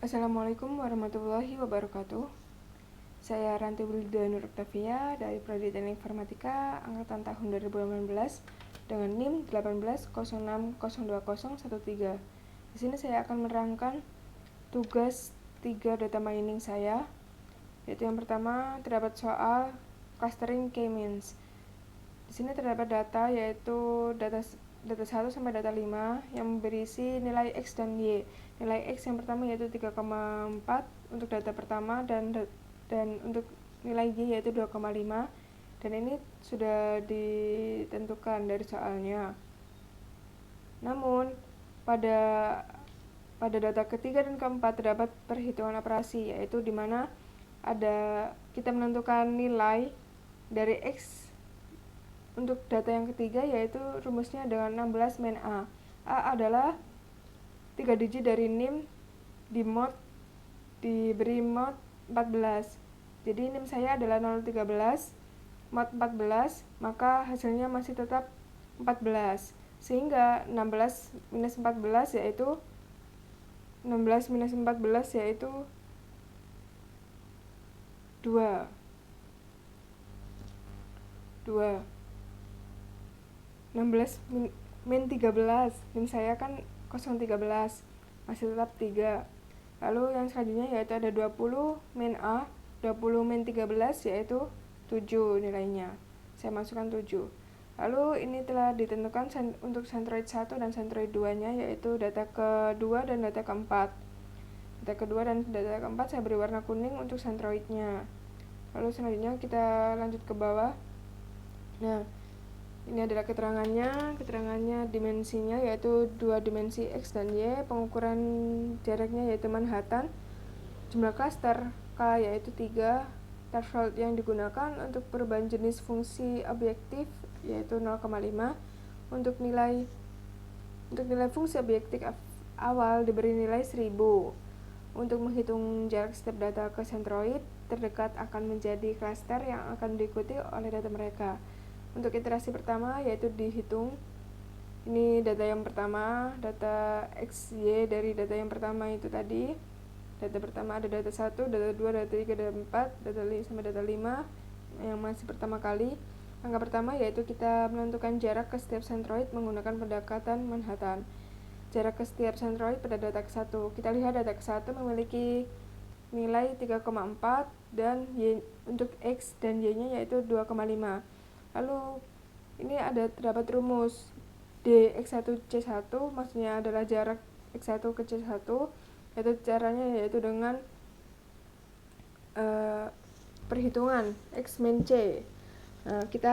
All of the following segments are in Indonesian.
Assalamualaikum warahmatullahi wabarakatuh. Saya Ranti Wilda Nur Octavia dari Prodi Teknik Informatika angkatan tahun 2018 dengan NIM 1806020013. Di sini saya akan menerangkan tugas 3 data mining saya, yaitu yang pertama terdapat soal clustering k-means. Di sini terdapat data yaitu data 1 sampai data 5 yang berisi nilai X dan Y. Nilai X yang pertama yaitu 3,4 untuk data pertama dan untuk nilai Y yaitu 2,5, dan ini sudah ditentukan dari soalnya. Namun pada data ketiga dan keempat terdapat perhitungan operasi, yaitu di mana kita menentukan nilai dari X untuk data yang ketiga, yaitu rumusnya dengan 16 min A. A adalah 3 digit dari NIM diberi mod 14. Jadi NIM saya adalah 013 mod 14, maka hasilnya masih tetap 14. Sehingga 16 minus 14 yaitu 2. 16 min 13, NIM saya kan 013, masih tetap 3. Lalu yang selanjutnya yaitu ada 20 min A, 20 min 13 yaitu 7 nilainya. Saya masukkan 7. Lalu ini telah ditentukan untuk Centroid 1 dan Centroid 2-nya, yaitu data kedua dan data keempat. Data kedua dan data keempat saya beri warna kuning untuk Centroid-nya. Lalu selanjutnya kita lanjut ke bawah. Nah, ini adalah keterangannya dimensinya yaitu 2 dimensi X dan Y, pengukuran jaraknya yaitu Manhattan, jumlah cluster K yaitu 3, threshold yang digunakan untuk perubahan jenis fungsi objektif yaitu 0,5, untuk nilai fungsi objektif awal diberi nilai 1000. Untuk menghitung jarak setiap data ke sentroid terdekat akan menjadi cluster yang akan diikuti oleh data mereka. Untuk iterasi pertama yaitu dihitung, ini data yang pertama, data X, Y dari data yang pertama itu tadi. Data pertama ada data 1, data 2, data 3, data 4, data 5 sampai data 5 yang masih pertama kali. Angka pertama yaitu kita menentukan jarak ke setiap sentroid menggunakan pendekatan Manhattan. Jarak ke setiap sentroid pada data ke-1. Kita lihat data ke-1 memiliki nilai 3,4 dan untuk X dan Y-nya yaitu 2,5. Lalu ini terdapat rumus dx1c1, maksudnya adalah jarak x1 ke c1, yaitu caranya yaitu dengan perhitungan x min c. Nah, C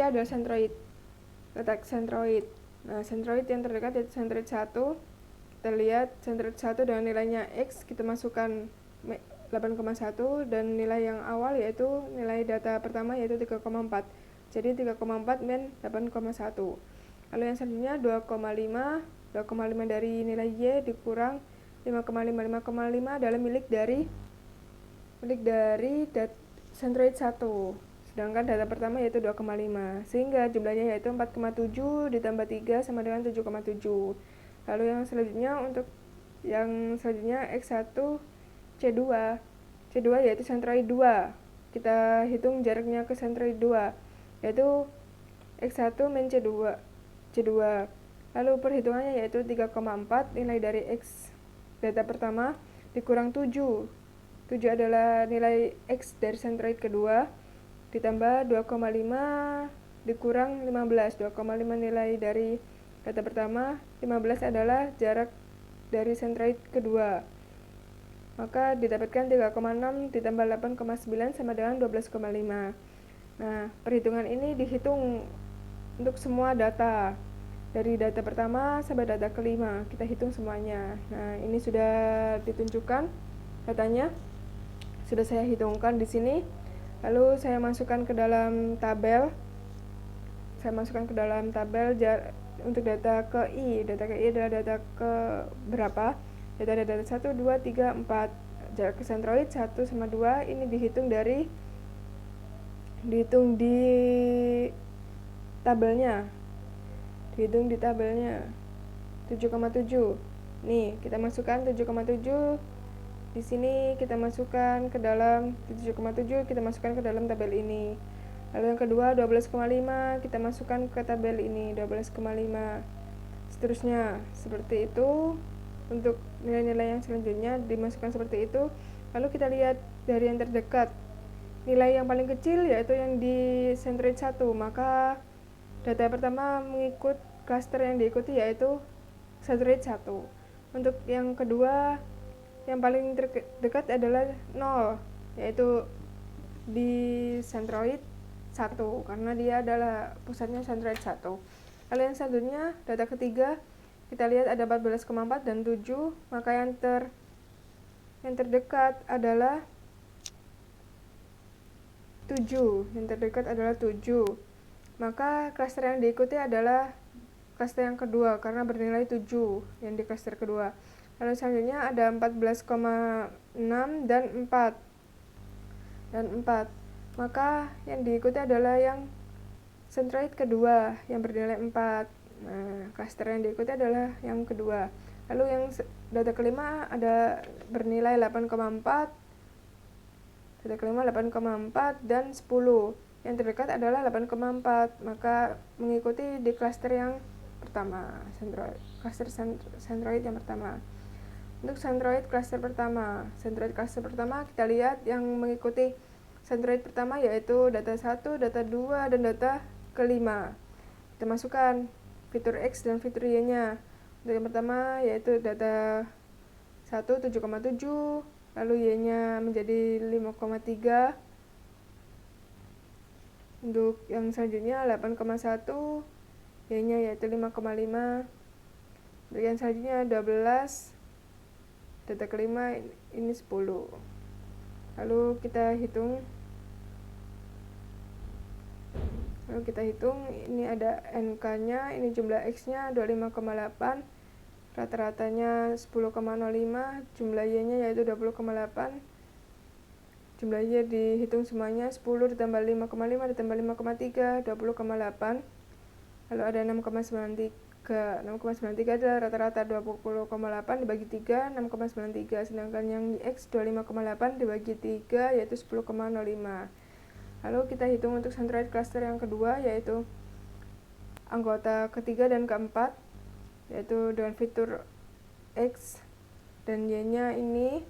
adalah sentroid, letak sentroid. Nah, sentroid yang terdekat yaitu sentroid 1. Kita lihat sentroid 1 dengan nilainya x, kita masukkan 8,1 dan nilai yang awal yaitu nilai data pertama yaitu 3,4. Jadi 3,4 min 8,1. Lalu yang selanjutnya 2,5 dari nilai Y dikurang 5,5 adalah milik dari sentroid 1. Sedangkan data pertama yaitu 2,5. Sehingga jumlahnya yaitu 4,7 ditambah 3 sama dengan 7,7. Lalu yang selanjutnya X1 C2. C2 yaitu sentroid 2. Kita hitung jaraknya ke sentroid 2 yaitu X1 min C2. Lalu perhitungannya yaitu 3,4 nilai dari X data pertama dikurang 7. 7 adalah nilai X dari sentroid kedua ditambah 2,5 dikurang 15. 2,5 nilai dari data pertama, 15 adalah jarak dari sentroid kedua. Maka didapatkan 3,6 ditambah 8,9 sama dengan 12,5. Nah, perhitungan ini dihitung untuk semua data. Dari data pertama sampai data kelima, kita hitung semuanya. Nah, ini sudah ditunjukkan datanya. Sudah saya hitungkan di sini. Lalu saya masukkan ke dalam tabel. Untuk data ke I. Data ke I adalah data ke berapa? Ada data 1, 2, 3, 4. Jarak ke sentroid 1 sama 2 ini dihitung di tabelnya. 7,7. Nih, kita masukkan 7,7 Di sini kita masukkan ke dalam 7,7 kita masukkan ke dalam tabel ini. Lalu yang kedua 12,5 kita masukkan ke tabel ini 12,5. Seterusnya seperti itu. Untuk nilai-nilai yang selanjutnya dimasukkan seperti itu. Lalu kita lihat dari yang terdekat. Nilai yang paling kecil yaitu yang di centroid 1, maka data pertama mengikut klaster yang diikuti yaitu centroid 1. Untuk yang kedua yang paling terdekat adalah 0, yaitu di centroid 1 karena dia adalah pusatnya centroid 1. Lalu yang selanjutnya data ketiga kita lihat ada 14,4 dan 7, maka yang terdekat adalah 7. Yang terdekat adalah 7. Maka klaster yang diikuti adalah klaster yang kedua karena bernilai 7 yang di klaster kedua. Lalu selanjutnya ada 14,6 dan 4. Maka yang diikuti adalah yang centroid kedua yang bernilai 4. Nah, klaster yang diikuti adalah yang kedua. Lalu yang data kelima ada bernilai 8,4. Data kelima 8,4 dan 10. Yang terdekat adalah 8,4. Maka mengikuti di klaster yang pertama, klaster centroid yang pertama. Untuk centroid klaster pertama kita lihat yang mengikuti centroid pertama yaitu data 1, data 2, dan data kelima. Kita masukkan fitur X dan fitur Y-nya. Untuk yang pertama yaitu data 1 7,7, lalu Y-nya menjadi 5,3. Untuk yang selanjutnya 8,1, Y-nya yaitu 5,5. Untuk yang selanjutnya 12, data kelima ini 10. Lalu kita hitung. Ini ada NK-nya, ini jumlah X-nya 25,8, rata-ratanya 10,05, jumlah Y-nya yaitu 20,8. Jumlah Y dihitung semuanya 10 ditambah 5,5 ditambah 5,3, 20,8. Lalu ada 6,93. 6,93 adalah rata-rata 20,8 dibagi 3, 6,93. Sedangkan yang X 25,8 dibagi 3 yaitu 10,05. Lalu kita hitung untuk centroid cluster yang kedua yaitu anggota ketiga dan keempat, yaitu dengan fitur X dan Y-nya ini.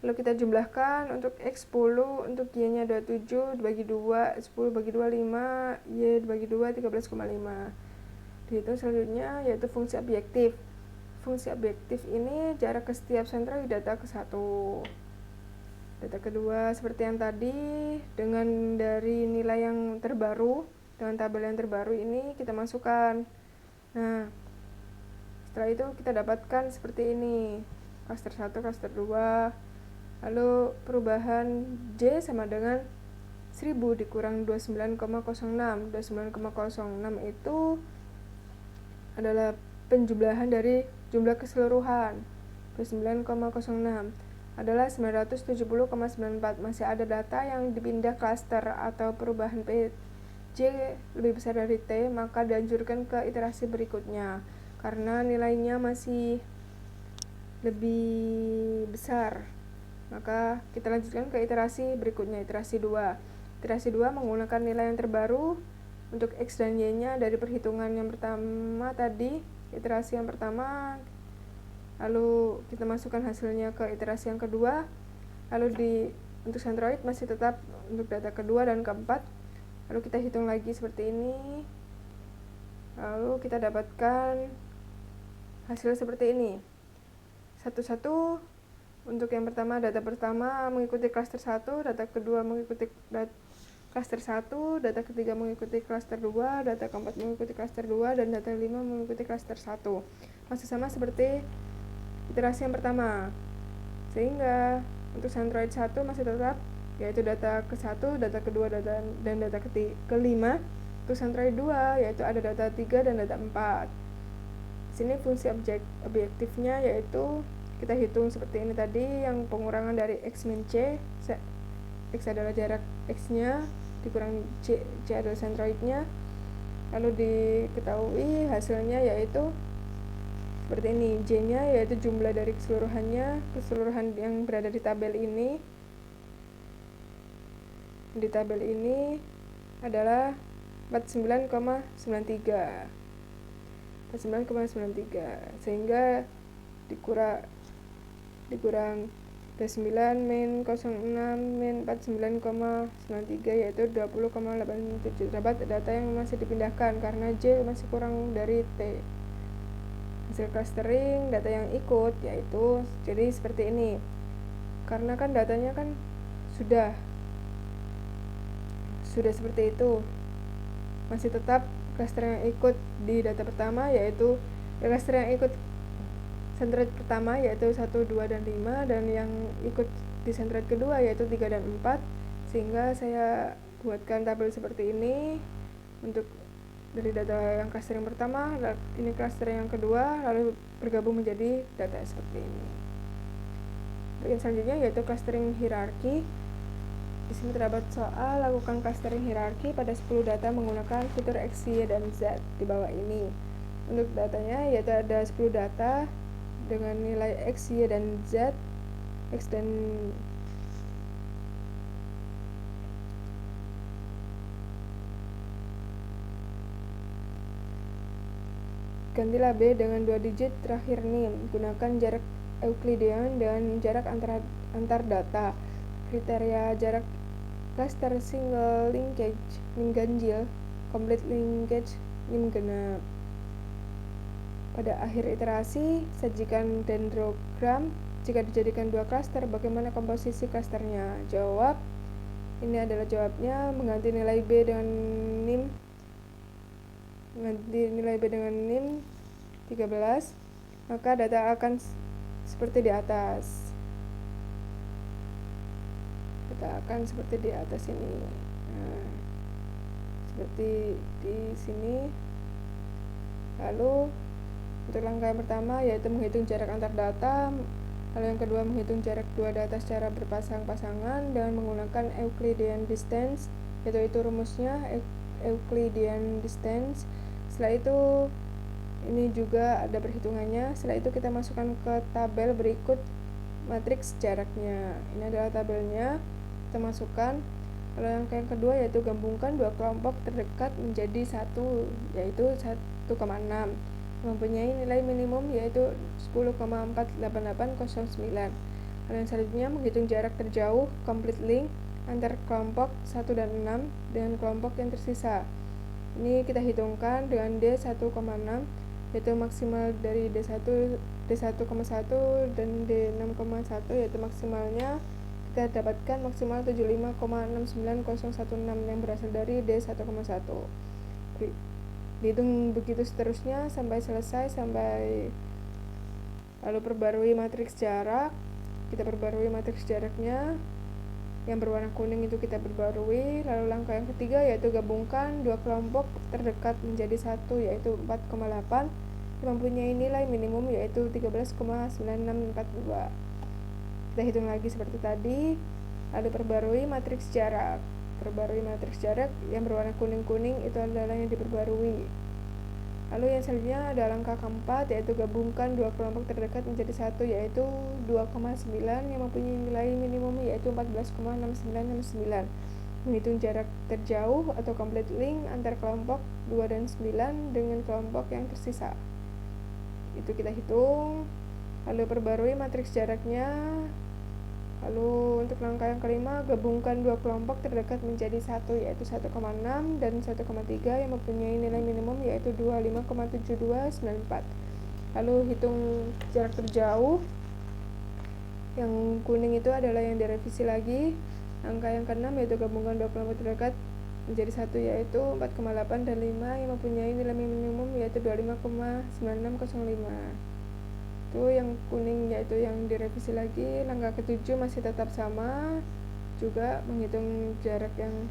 Lalu kita jumlahkan untuk X 10, untuk Y-nya 27 dibagi 2, 10 bagi 2 5, Y dibagi 2 13,5. Dihitung selanjutnya yaitu fungsi objektif. Fungsi objektif ini jarak ke setiap sentroid data ke 1. Data kedua seperti yang tadi, dengan dari nilai yang terbaru, dengan tabel yang terbaru ini kita masukkan. Nah, setelah itu kita dapatkan seperti ini. Klaster 1, klaster 2. Lalu perubahan J sama dengan 1000 dikurang 29,06. 29,06 itu adalah penjumlahan dari jumlah keseluruhan. 29,06 adalah 970,94. Masih ada data yang dipindah klaster atau perubahan PJ lebih besar dari T, maka dianjurkan ke iterasi berikutnya karena nilainya masih lebih besar. Maka kita lanjutkan ke iterasi berikutnya, iterasi 2. Iterasi 2 menggunakan nilai yang terbaru untuk X dan Y-nya dari perhitungan yang pertama tadi, iterasi yang pertama. Lalu kita masukkan hasilnya ke iterasi yang kedua. Lalu untuk centroid masih tetap untuk data kedua dan keempat. Lalu kita hitung lagi seperti ini. Lalu kita dapatkan hasil seperti ini. Satu-satu. Untuk yang pertama, data pertama mengikuti klaster 1, data kedua mengikuti klaster 1, data ketiga mengikuti klaster 2, data keempat mengikuti klaster 2, dan data 5 mengikuti klaster 1. Masih sama seperti iterasi yang pertama. Sehingga untuk centroid 1 masih tetap, yaitu data ke-1, data kedua, dan data kelima. Untuk centroid 2 yaitu ada data 3 dan data 4. Di sini fungsi objektifnya yaitu kita hitung seperti ini tadi, yang pengurangan dari X min C. X adalah jarak X-nya dikurang C adalah centroidnya. Lalu diketahui hasilnya yaitu seperti ini. J-nya yaitu jumlah dari keseluruhan yang berada di tabel ini. Di tabel ini adalah 49,93 sehingga dikurang P9 min 06 min 49,93 yaitu 20,87. Terdapat data yang masih dipindahkan karena J masih kurang dari T. Hasil clustering data yang ikut yaitu jadi seperti ini, karena kan datanya kan sudah seperti itu. Masih tetap cluster yang ikut di data pertama yaitu cluster yang ikut centroid pertama yaitu 1, 2, dan 5, dan yang ikut di centroid kedua yaitu 3 dan 4, sehingga saya buatkan tabel seperti ini untuk dari data yang cluster yang pertama, ini cluster yang kedua, lalu bergabung menjadi data seperti ini. Bagian selanjutnya yaitu clustering hierarki. Di sini terdapat soal lakukan clustering hierarki pada 10 data menggunakan fitur X, Y, dan Z di bawah ini. Untuk datanya yaitu ada 10 data dengan nilai X, Y, dan Z. X dan gantilah B dengan 2 digit terakhir NIM. Gunakan jarak Euclidean dan jarak antar data. Kriteria jarak cluster single linkage NIM ganjil, complete linkage NIM genap. Pada akhir iterasi, sajikan dendrogram. Jika dijadikan 2 cluster, bagaimana komposisi clusternya? Jawab. Ini adalah jawabnya. Mengganti nilai B dengan NIM 13, maka data akan seperti di atas. Ini. Nah, seperti di sini. Lalu untuk langkah yang pertama yaitu menghitung jarak antar data. Lalu yang kedua menghitung jarak dua data secara berpasang-pasangan dengan menggunakan Euclidean distance, yaitu itu rumusnya Euclidean distance. Setelah itu ini juga ada perhitungannya. Setelah itu kita masukkan ke tabel berikut matriks jaraknya. Ini adalah tabelnya. Kita masukkan. Lalu yang kedua yaitu gabungkan dua kelompok terdekat menjadi satu, yaitu 1,6, mempunyai nilai minimum yaitu 10,48809. Lalu yang selanjutnya menghitung jarak terjauh complete link antar kelompok 1 dan 6 dengan kelompok yang tersisa. Ini kita hitungkan dengan D1,6 yaitu maksimal dari D1,1 dan D6,1 yaitu maksimalnya kita dapatkan maksimal 75,69016 yang berasal dari D1,1. Dihitung begitu seterusnya sampai selesai, lalu perbarui matriks jarak. Kita perbarui matriks jaraknya. Yang berwarna kuning itu kita perbarui. Lalu langkah yang ketiga yaitu gabungkan dua kelompok terdekat menjadi satu, yaitu 4,8 yang mempunyai nilai minimum yaitu 13,9642. Kita hitung lagi seperti tadi. Lalu perbarui matriks jarak. Yang berwarna kuning-kuning itu adalah yang diperbarui. Lalu yang selanjutnya ada langkah keempat yaitu gabungkan dua kelompok terdekat menjadi satu, yaitu 2,9 yang mempunyai nilai minimum yaitu 14,6969. Menghitung jarak terjauh atau complete link antar kelompok 2 dan 9 dengan kelompok yang tersisa. Itu kita hitung. Lalu perbarui matriks jaraknya. Lalu untuk langkah yang kelima, gabungkan dua kelompok terdekat menjadi satu, yaitu 1,6 dan 1,3 yang mempunyai nilai minimum yaitu 25,7294. Lalu hitung jarak terjauh. Yang kuning itu adalah yang direvisi lagi. Angka yang keenam yaitu gabungkan dua kelompok terdekat menjadi satu, yaitu 4,8 dan 5 yang mempunyai nilai minimum yaitu 25,9605. Itu yang kuning yaitu yang direvisi lagi. Langkah ketujuh masih tetap sama, juga menghitung jarak yang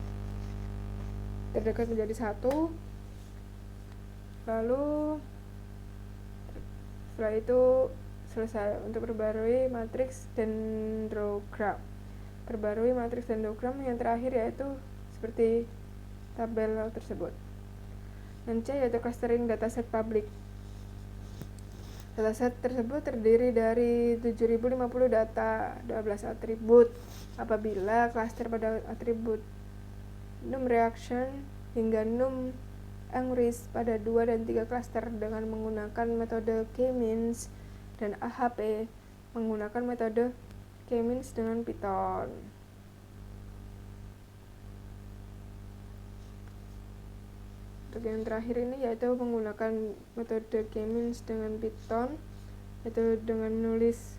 terdekat menjadi satu. Lalu setelah itu selesai untuk perbarui matriks dendrogram. Perbarui matriks dendrogram yang terakhir yaitu seperti tabel tersebut. Dan C yaitu clustering dataset publik. Dataset tersebut terdiri dari 7050 data, 12 atribut. Apabila klaster pada atribut num reaction hingga num Angris pada 2 dan 3 klaster dengan menggunakan metode K-means dan AHP menggunakan metode K-means dengan Python. Untuk yang terakhir ini yaitu menggunakan metode K-means dengan Python, yaitu dengan menulis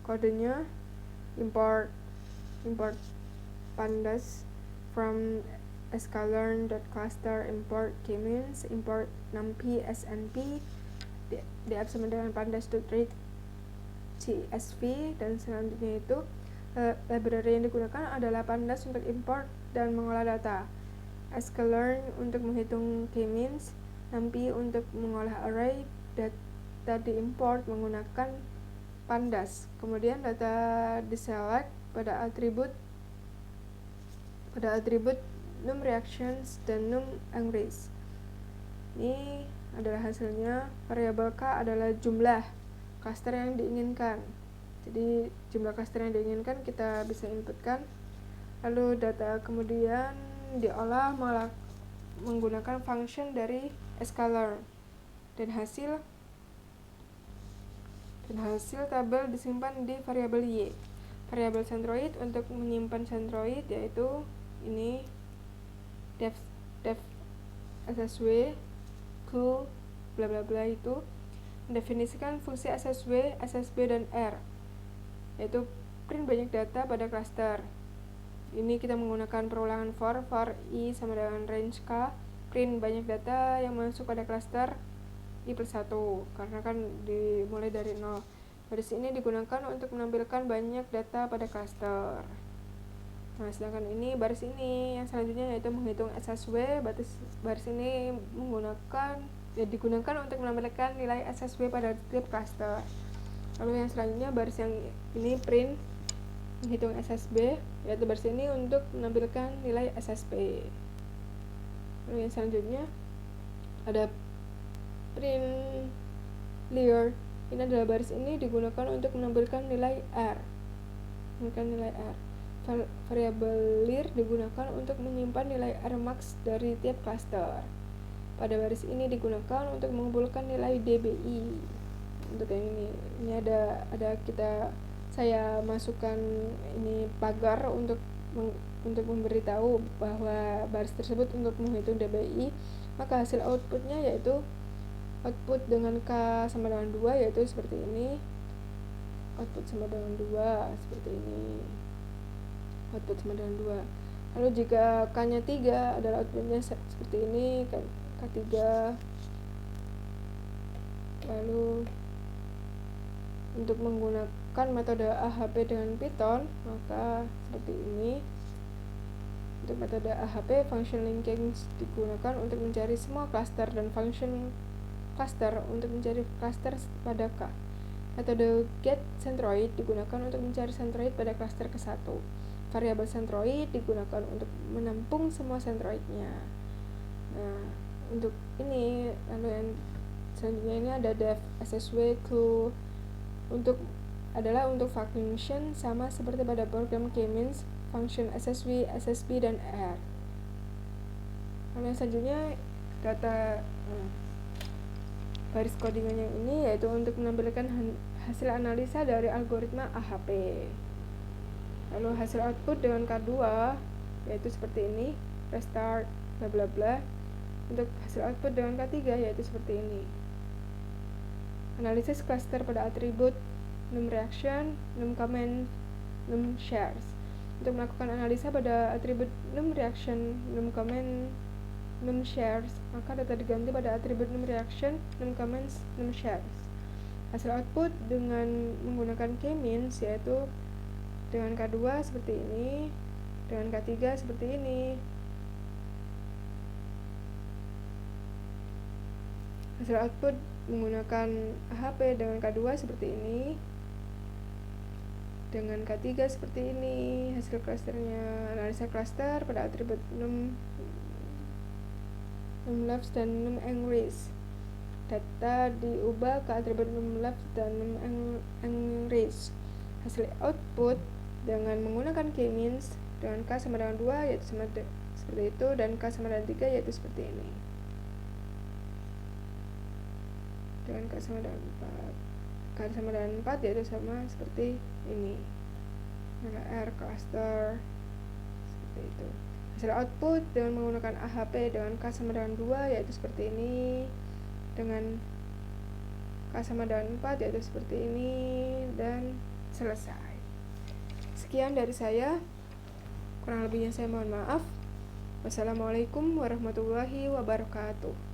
kodenya import pandas from sklearn.cluster import K-means import numpy snp df sama dengan pandas.read csv, dan selanjutnya itu library yang digunakan adalah pandas untuk import dan mengolah data, sklearn untuk menghitung K-means, numpy untuk mengolah array. Data diimport menggunakan pandas, kemudian data diselect pada atribut num reactions dan num Angris. Ini adalah hasilnya. Variabel K adalah jumlah klaster yang diinginkan. Jadi jumlah klaster yang diinginkan kita bisa inputkan. Lalu data kemudian diolah menggunakan function dari sklearn, dan hasil tabel disimpan di variabel y. Variabel centroid untuk menyimpan centroid yaitu ini def ssw cool bla bla bla, itu mendefinisikan fungsi ssw, ssb dan r, yaitu print banyak data pada klaster. Ini kita menggunakan perulangan for i sama dengan range k, print banyak data yang masuk pada klaster i plus 1, karena kan dimulai dari 0. Baris ini digunakan untuk menampilkan banyak data pada klaster. Nah, sedangkan ini baris ini yang selanjutnya yaitu menghitung SSW. Baris ini digunakan untuk menampilkan nilai SSW pada tiap klaster. Lalu yang selanjutnya baris yang ini print menghitung SSB, yaitu baris ini untuk menampilkan nilai SSP. Lalu yang selanjutnya ada print clear. Ini adalah baris ini digunakan untuk menampilkan nilai R. Variabel lir digunakan untuk menyimpan nilai R max dari tiap klaster. Pada baris ini digunakan untuk mengumpulkan nilai DBI. Untuk yang ini ada saya masukkan ini pagar untuk memberitahu bahwa baris tersebut untuk menghitung DBI. Maka hasil outputnya yaitu output dengan K sama dengan 2, yaitu seperti ini. Output sama dengan 2 seperti ini. Output sama dengan 2. Lalu jika K-nya 3 adalah outputnya seperti ini, K3. Lalu untuk menggunakan metode AHP dengan Python, maka seperti ini. Untuk metode AHP, function linking digunakan untuk mencari semua klaster dan function cluster untuk mencari cluster pada K. Metode get centroid digunakan untuk mencari centroid pada cluster ke-1. Variabel centroid digunakan untuk menampung semua centroidnya. Nah, untuk ini, lalu yang selanjutnya ini ada def ssw clue untuk function sama seperti pada program K-means, function ssw, ssb dan r. Lalu yang selanjutnya data baris codingan yang ini yaitu untuk menampilkan hasil analisa dari algoritma AHP. Lalu hasil output dengan K2 yaitu seperti ini, restart bla bla bla. Untuk hasil output dengan K3 yaitu seperti ini. Analisis cluster pada atribut num reaction, num comment, num shares. Untuk melakukan analisa pada atribut num reaction, num comment, num shares, maka data diganti pada atribut num reaction, num comments, num shares. Hasil output dengan menggunakan K-means yaitu dengan K2 seperti ini, dengan K3 seperti ini. Hasil output menggunakan AHP dengan K2 seperti ini, dengan K3 seperti ini. Hasil klasternya, analisa klaster pada atribut num left dan num Angris. data diubah ke atribut left dan range. Hasil output dengan menggunakan k-means dengan k sama dengan 2 yaitu seperti itu, dan k sama dengan 3 yaitu seperti ini. Dengan k sama dengan 4, k sama dengan 4 yaitu sama seperti ini. R cluster seperti itu. Hasil output dengan menggunakan AHP dengan k sama dengan 2 yaitu seperti ini, dengan k sama dengan 4 yaitu seperti ini, dan selesai. Sekian dari saya, kurang lebihnya saya mohon maaf. Wassalamualaikum warahmatullahi wabarakatuh.